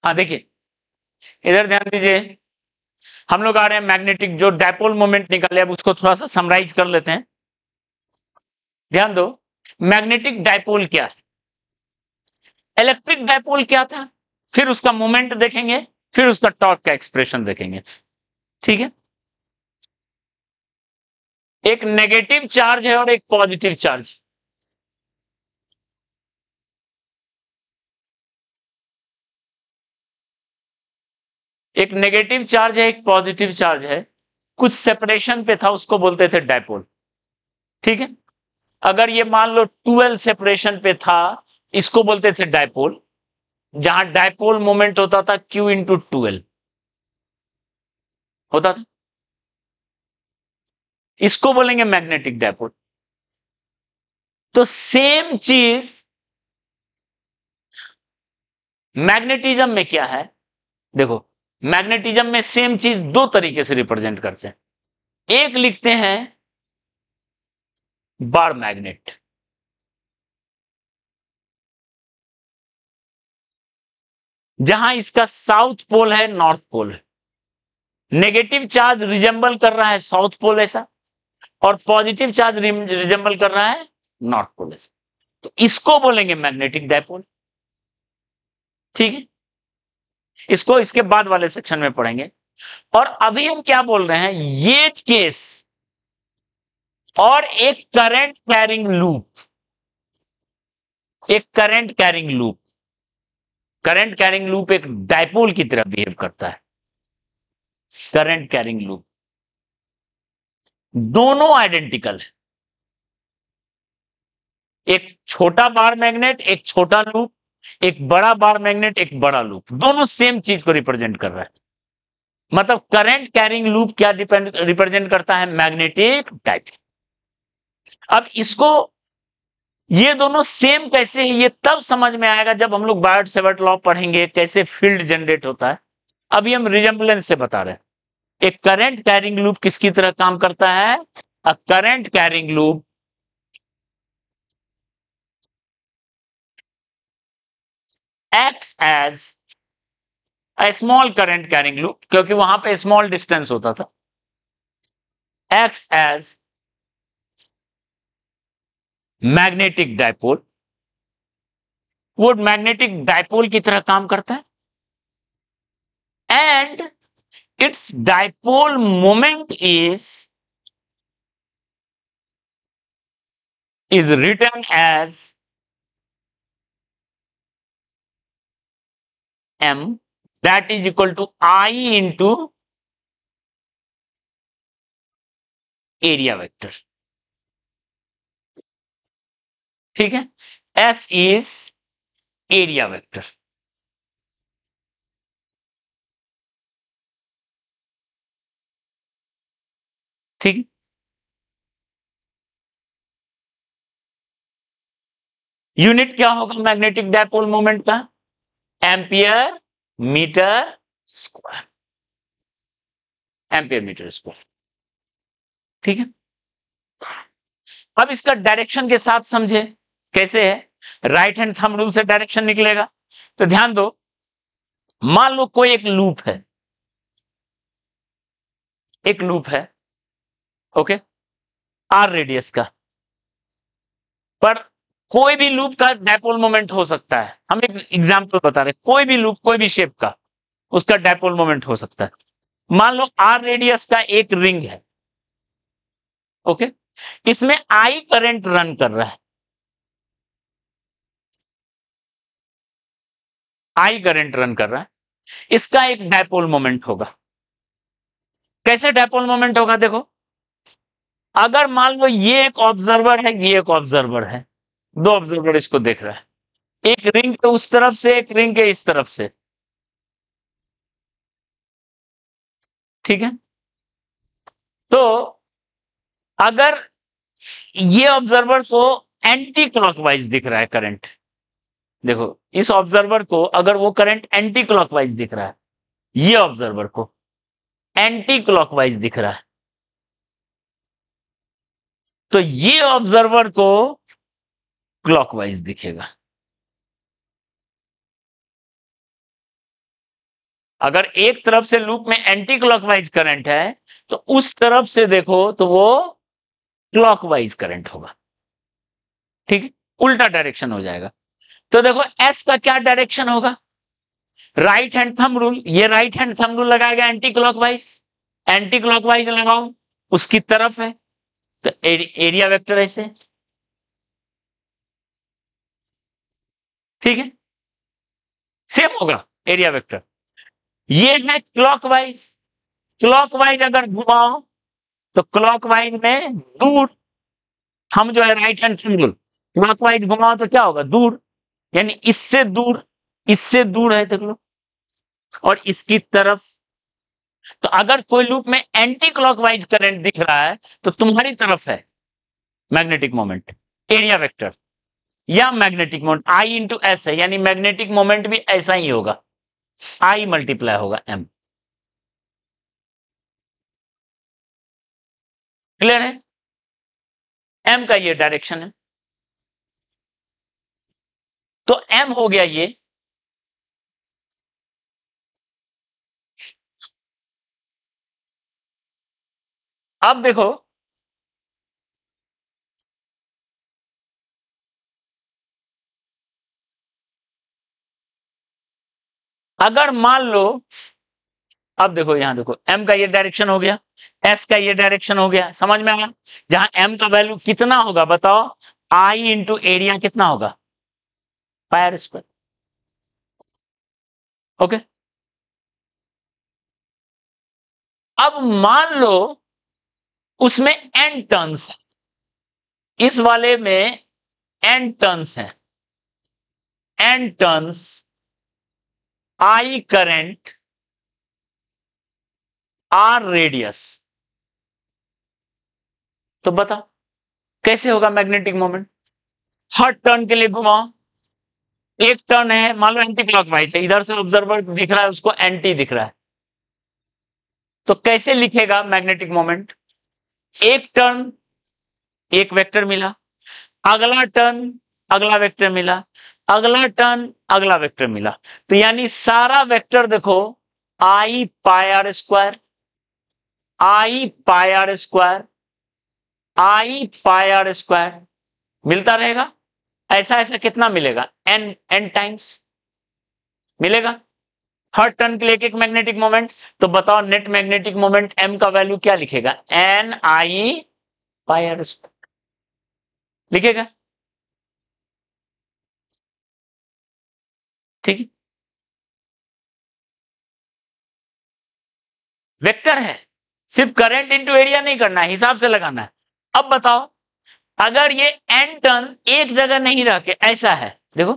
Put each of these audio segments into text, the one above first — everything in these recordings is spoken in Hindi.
हाँ देखिए, इधर ध्यान दीजिए, हम लोग आ रहे हैं मैग्नेटिक जो डायपोल मोमेंट निकाले, अब उसको थोड़ा सा समराइज कर लेते हैं। ध्यान दो, मैग्नेटिक डायपोल क्या है, इलेक्ट्रिक डायपोल क्या था, फिर उसका मोमेंट देखेंगे, फिर उसका टॉर्क का एक्सप्रेशन देखेंगे। ठीक है, एक नेगेटिव चार्ज है और एक पॉजिटिव चार्ज। एक नेगेटिव चार्ज है, एक पॉजिटिव चार्ज है, कुछ सेपरेशन पे था, उसको बोलते थे डायपोल। ठीक है, अगर ये मान लो 12 सेपरेशन पे था, इसको बोलते थे डायपोल, जहां डायपोल मोमेंट होता था Q×12 होता था, इसको बोलेंगे मैग्नेटिक डायपोल। तो सेम चीज मैग्नेटिज्म में क्या है, देखो, मैग्नेटिज्म में सेम चीज दो तरीके से रिप्रेजेंट करते हैं। एक लिखते हैं बार मैग्नेट, जहां इसका साउथ पोल है, नॉर्थ पोल है, नेगेटिव चार्ज रिजेंबल कर रहा है साउथ पोल ऐसा, और पॉजिटिव चार्ज रिजेंबल कर रहा है नॉर्थ पोल ऐसा, तो इसको बोलेंगे मैग्नेटिक डायपोल। ठीक है, इसको इसके बाद वाले सेक्शन में पढ़ेंगे। और अभी हम क्या बोल रहे हैं, ये केस और एक करंट कैरिंग लूप, एक current carrying loop, current carrying loop एक डायपोल की तरह बिहेव करता है, करंट कैरिंग लूप, दोनों आइडेंटिकल है, एक छोटा बार मैग्नेट एक छोटा लूप, एक बड़ा बार मैग्नेट एक बड़ा लूप, दोनों सेम चीज को रिप्रेजेंट कर रहा है। मतलब करंट कैरिंग लूप क्या रिप्रेजेंट करता है, मैग्नेटिक डायपोल। अब इसको, ये दोनों सेम कैसे है, ये तब समझ में आएगा जब हम लोग बायट सेवर्ट लॉ पढ़ेंगे, कैसे फील्ड जनरेट होता है। अभी हम रिजेंबलेंस से बता रहे हैं। एक करंट कैरिंग लूप किसकी तरह काम करता है, a current carrying loop acts as a small current carrying loop, क्योंकि वहां पे स्मॉल डिस्टेंस होता था, एक्ट्स एज मैग्नेटिक डायपोल, वो मैग्नेटिक डायपोल की तरह काम करता है, and its dipole moment is written as m, that is equal to I into area vector. ठीक है, S इज एरिया वेक्टर। ठीक है, यूनिट क्या होगा मैग्नेटिक डायपोल मोमेंट का, ampere metre square, ampere metre square. ठीक है, अब इसका डायरेक्शन के साथ समझे कैसे है, राइट हैंड थंब रूल से डायरेक्शन निकलेगा। तो ध्यान दो, मान लो कोई एक लूप है, एक लूप है, ओके, आर रेडियस का, पर कोई भी लूप का डायपोल मोमेंट हो सकता है। हम एक एग्जांपल बता रहे हैं, कोई भी लूप कोई भी शेप का, उसका डायपोल मोमेंट हो सकता है। मान लो आर रेडियस का एक रिंग है, ओके, इसमें आई करंट रन कर रहा है, आई करंट रन कर रहा है, इसका एक डायपोल मोमेंट होगा। कैसे डायपोल मोमेंट होगा, देखो, अगर मान लो ये एक ऑब्जर्वर है, ये एक ऑब्जर्वर है, दो ऑब्जर्वर इसको देख रहा है, एक रिंग के उस तरफ से, एक रिंग के इस तरफ से। ठीक है, तो अगर ये ऑब्जर्वर को एंटी क्लॉकवाइज दिख रहा है करंट, देखो इस ऑब्जर्वर को अगर वो करंट एंटी क्लॉकवाइज दिख रहा है, ये ऑब्जर्वर को एंटी क्लॉकवाइज दिख रहा है, तो ये ऑब्जर्वर को क्लॉकवाइज दिखेगा। अगर एक तरफ से लूप में एंटी क्लॉकवाइज करंट है तो उस तरफ से देखो तो वो क्लॉकवाइज करंट होगा, ठीक है, उल्टा डायरेक्शन हो जाएगा। तो देखो एस का क्या डायरेक्शन होगा, राइट हैंड थंब रूल, ये राइट हैंड थंब रूल लगाएगा एंटी क्लॉकवाइज, एंटी क्लॉकवाइज लगाओ उसकी तरफ है, तो एरिया वेक्टर ऐसे, ठीक है, सेम होगा एरिया वेक्टर। ये है क्लॉकवाइज, क्लॉकवाइज अगर घुमाओ तो क्लॉकवाइज में दूर, हम जो है right hand thumb rule, clockwise घुमाओ तो क्या होगा, दूर, यानी इससे दूर है देख लो, और इसकी तरफ। तो अगर कोई लूप में एंटी क्लॉकवाइज करंट दिख रहा है तो तुम्हारी तरफ है मैग्नेटिक मोमेंट, एरिया वेक्टर, या magnetic moment I into S है, यानी मैग्नेटिक मोमेंट भी ऐसा ही होगा, आई मल्टीप्लाई होगा एम। क्लियर है, एम का ये डायरेक्शन है, तो एम हो गया ये। अब देखो अगर मान लो, अब देखो यहां देखो एम का ये डायरेक्शन हो गया, एस का ये डायरेक्शन हो गया, समझ में आया, जहां एम का वैल्यू कितना होगा बताओ, आई इंटू एरिया कितना होगा, पायर स्क्वायर, ओके। अब मान लो उसमें एन टर्न्स है, इस वाले में एन टर्न्स है, N turns, I current, R radius, तो बताओ कैसे होगा मैग्नेटिक मोमेंट, हर टर्न के लिए घुमाओ, एक टर्न है मान लो एंटी क्लॉकवाइज है, इधर से ऑब्जर्वर दिख रहा है उसको एंटी दिख रहा है, तो कैसे लिखेगा मैग्नेटिक मोमेंट, एक टर्न एक वेक्टर मिला, अगला टर्न अगला वेक्टर मिला, अगला टर्न अगला वेक्टर मिला, तो यानी सारा वेक्टर देखो I pi are square, I pi are square, I pi are square मिलता रहेगा, ऐसा ऐसा कितना मिलेगा, एन एन टाइम्स मिलेगा, हर टर्न के लिए एक मैग्नेटिक मोमेंट। तो बताओ नेट मैग्नेटिक मोमेंट एम का वैल्यू क्या लिखेगा, N I pi are square लिखेगा, ठीक है, वेक्टर है, सिर्फ करंट इंटू एरिया नहीं करना है, हिसाब से लगाना है। अब बताओ अगर ये एन टर्न एक जगह नहीं रह के ऐसा है, देखो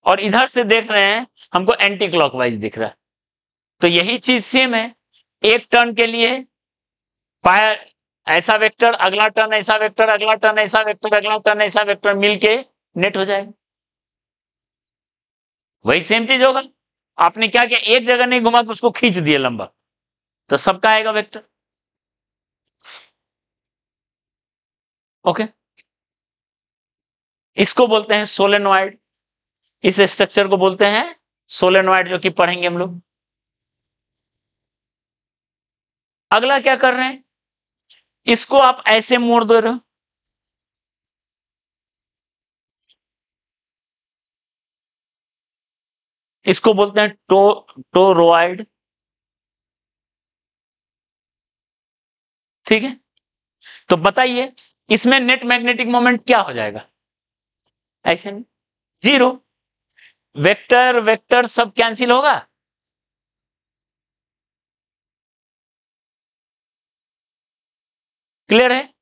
और इधर से देख रहे हैं हमको एंटी क्लॉकवाइज दिख रहा है, तो यही चीज सेम है, एक टर्न के लिए पायर ऐसा वेक्टर, अगला टर्न ऐसा वेक्टर, अगला टर्न ऐसा वेक्टर, अगला टर्न ऐसा वेक्टर मिलके नेट हो जाएगा, वही सेम चीज होगा। आपने क्या किया, एक जगह नहीं घुमा के उसको खींच दिया लंबा, तो सबका आएगा वेक्टर, ओके। इसको बोलते हैं सोलेनॉइड, इस स्ट्रक्चर को बोलते हैं सोलेनॉइड, जो कि पढ़ेंगे हम लोग। अगला क्या कर रहे हैं, इसको आप ऐसे मोड़ दे रहे हो, इसको बोलते हैं टोरोइड, ठीक है। तो बताइए इसमें नेट मैग्नेटिक मोमेंट क्या हो जाएगा, ऐसे में जीरो, वेक्टर वेक्टर सब कैंसिल होगा, क्लियर है,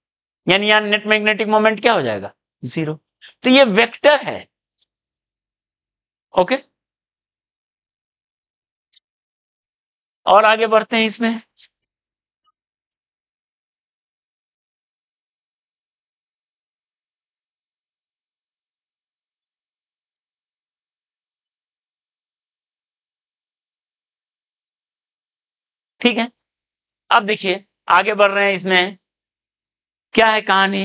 यानी यहां नेट मैग्नेटिक मोमेंट क्या हो जाएगा, जीरो। तो ये वेक्टर है, ओके। और आगे बढ़ते हैं इसमें, ठीक है। अब देखिए आगे बढ़ रहे हैं इसमें, क्या है कहानी,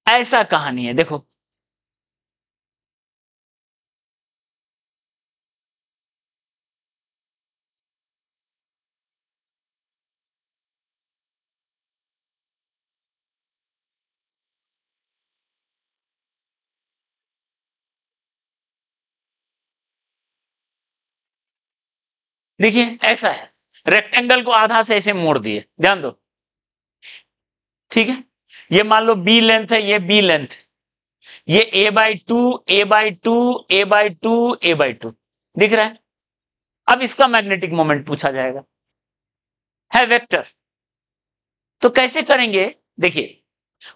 ऐसा कहानी है, देखो देखिए ऐसा है, रेक्टेंगल को आधा से ऐसे मोड़ दिए, ध्यान दो, ठीक है, ये मान लो बी लेंथ है, ये बी लेंथ, ये a/2 a/2 a/2 a/2 दिख रहा है। अब इसका मैग्नेटिक मोमेंट पूछा जाएगा, है वेक्टर, तो कैसे करेंगे? देखिए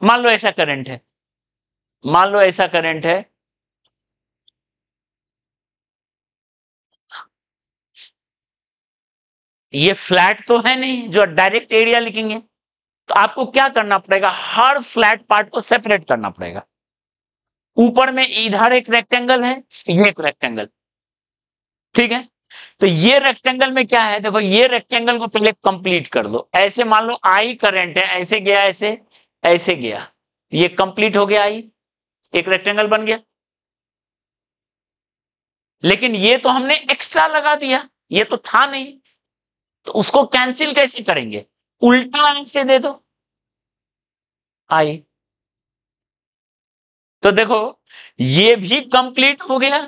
मान लो ऐसा करंट है, मान लो ऐसा करंट है, ये फ्लैट तो है नहीं जो डायरेक्ट एरिया लिखेंगे, तो आपको क्या करना पड़ेगा, हर फ्लैट पार्ट को सेपरेट करना पड़ेगा। ऊपर में इधर एक रेक्टेंगल है, ये एक रेक्टेंगल, ठीक है, तो ये रेक्टेंगल में क्या है, देखो ये रेक्टेंगल को पहले कंप्लीट कर दो, ऐसे मान लो आई करंट है, ऐसे गया, ऐसे ऐसे गया, ये कंप्लीट हो गया, आई एक रेक्टेंगल बन गया। लेकिन ये तो हमने एक्स्ट्रा लगा दिया, ये तो था नहीं, तो उसको कैंसिल कैसे करेंगे, उल्टा ऐसे दे दो आई, तो देखो ये भी कंप्लीट हो गया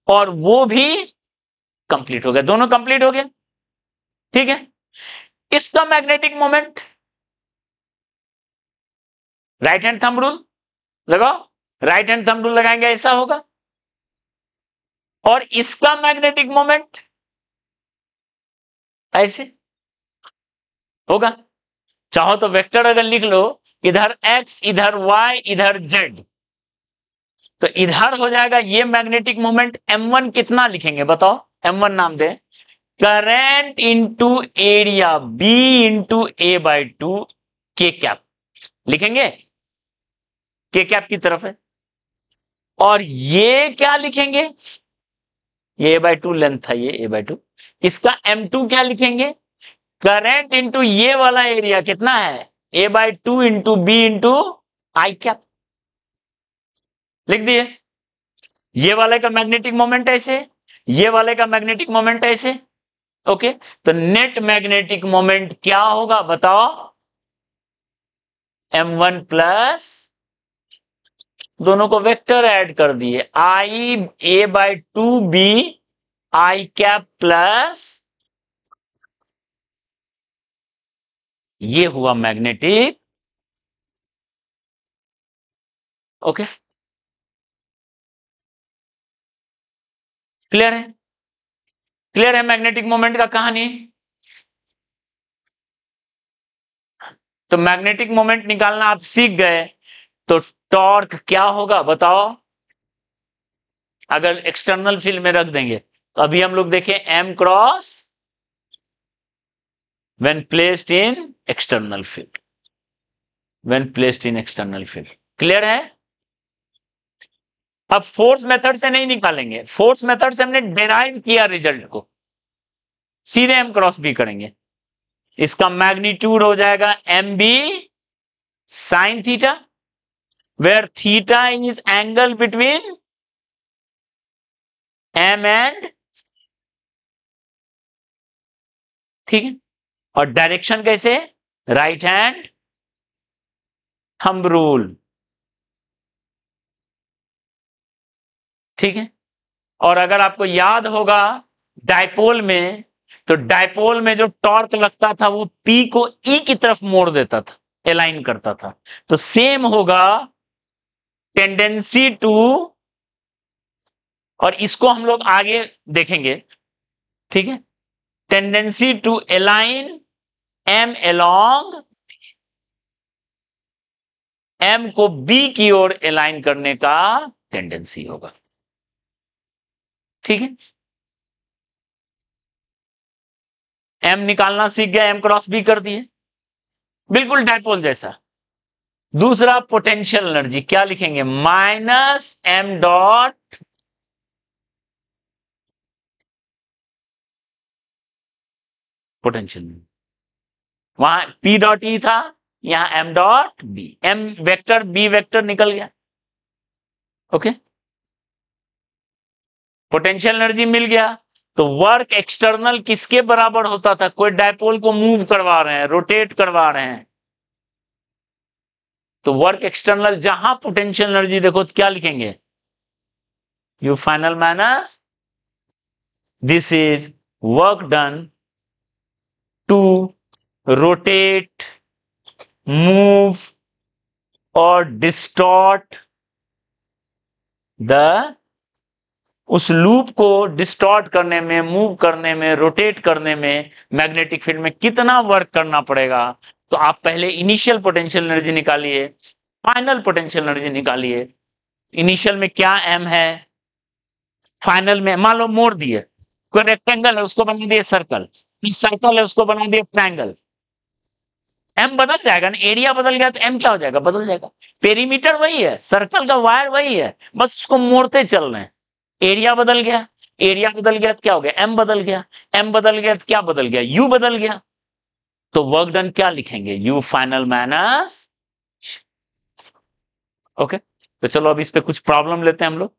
और वो भी कंप्लीट हो गया, दोनों कंप्लीट हो गया, ठीक है। इसका magnetic moment, right hand thumb rule लगाओ, राइट हैंड थंब रूल लगाएंगे ऐसा होगा, और इसका मैग्नेटिक मोमेंट ऐसे होगा। चाहो तो वेक्टर अगर लिख लो, इधर x इधर y इधर z, तो इधर हो जाएगा ये मैग्नेटिक मोमेंट m1 कितना लिखेंगे बताओ, m1 नाम दे, current into area b into a/2 के कैप लिखेंगे, के कैप की तरफ है, और ये क्या लिखेंगे, ये a/2 लेंथ था, ये a/2, इसका m2 क्या लिखेंगे, करंट इंटू ये वाला एरिया कितना है, a/2 इंटू बी इंटू आई कैप, लिख दिए। ये वाले का मैग्नेटिक मोमेंट ऐसे, ये वाले का मैग्नेटिक मोमेंट ऐसे, ओके, तो नेट मैग्नेटिक मोमेंट क्या होगा बताओ, m1 प्लस, दोनों को वेक्टर ऐड कर दिए, I a/2 B I cap plus, ये हुआ मैग्नेटिक, ओके, क्लियर है, क्लियर है मैग्नेटिक मोमेंट का कहानी। तो मैग्नेटिक मोमेंट निकालना आप सीख गए, तो टॉर्क क्या होगा बताओ, अगर एक्सटर्नल फील्ड में रख देंगे, तो अभी हम लोग देखें m cross when placed in external field, when placed in external field, clear है। अब फोर्स मेथड से नहीं निकालेंगे, फोर्स मेथड से हमने डिराइव किया रिजल्ट को, सीधे m क्रॉस बी करेंगे, इसका मैग्नीट्यूड हो जाएगा M B sine theta, where theta is angle between M and, ठीक है, और डायरेक्शन कैसे, राइट हैंड थंब रूल, ठीक है। और अगर आपको याद होगा डायपोल में, तो डायपोल में जो टॉर्क लगता था वो पी को ई की तरफ मोड़ देता था, अलाइन करता था, तो सेम होगा टेंडेंसी टू, और इसको हम लोग आगे देखेंगे, ठीक है, tendency to align M along, M को बी की ओर अलाइन करने का टेंडेंसी होगा, ठीक है। एम निकालना सीख गया, एम क्रॉस बी कर दिए, बिल्कुल डायपोल जैसा। दूसरा पोटेंशियल एनर्जी क्या लिखेंगे, माइनस एम डॉट पोटेंशियल, वहां पी डॉट ई था, यहां m dot b, m vector b vector निकल गया। ओके, पोटेंशियल एनर्जी मिल गया। तो वर्क एक्सटर्नल किसके बराबर होता था? कोई डायपोल को मूव करवा रहे हैं, रोटेट करवा रहे हैं, तो वर्क एक्सटर्नल जहां पोटेंशियल एनर्जी देखो तो क्या लिखेंगे? U final minus this is work done to rotate, move और डिस्टॉर्ट द, उस लूप को डिस्टॉर्ट करने में, मूव करने में, रोटेट करने में मैग्नेटिक फील्ड में कितना वर्क करना पड़ेगा। तो आप पहले इनिशियल पोटेंशियल एनर्जी निकालिए, फाइनल पोटेंशियल एनर्जी निकालिए। इनिशियल में क्या m है, फाइनल में मान लो मोड़ दिए, कोई रेक्टेंगल है उसको बना दिए सर्कल, सर्कल है उसको बना दिए ट्रायंगल, m बदल जाएगा ना, एरिया बदल गया तो m क्या हो जाएगा? बदल जाएगा। पेरीमीटर वही है, सर्कल का वायर वही है, बस उसको मोड़ते चल रहे हैं। एरिया बदल गया, एरिया बदल गया तो क्या हो गया? m बदल गया, m बदल गया तो क्या बदल गया? u बदल गया। तो वर्क डन क्या लिखेंगे? u final minus. ओके, तो चलो अब इस पे कुछ प्रॉब्लम लेते हैं हम लोग।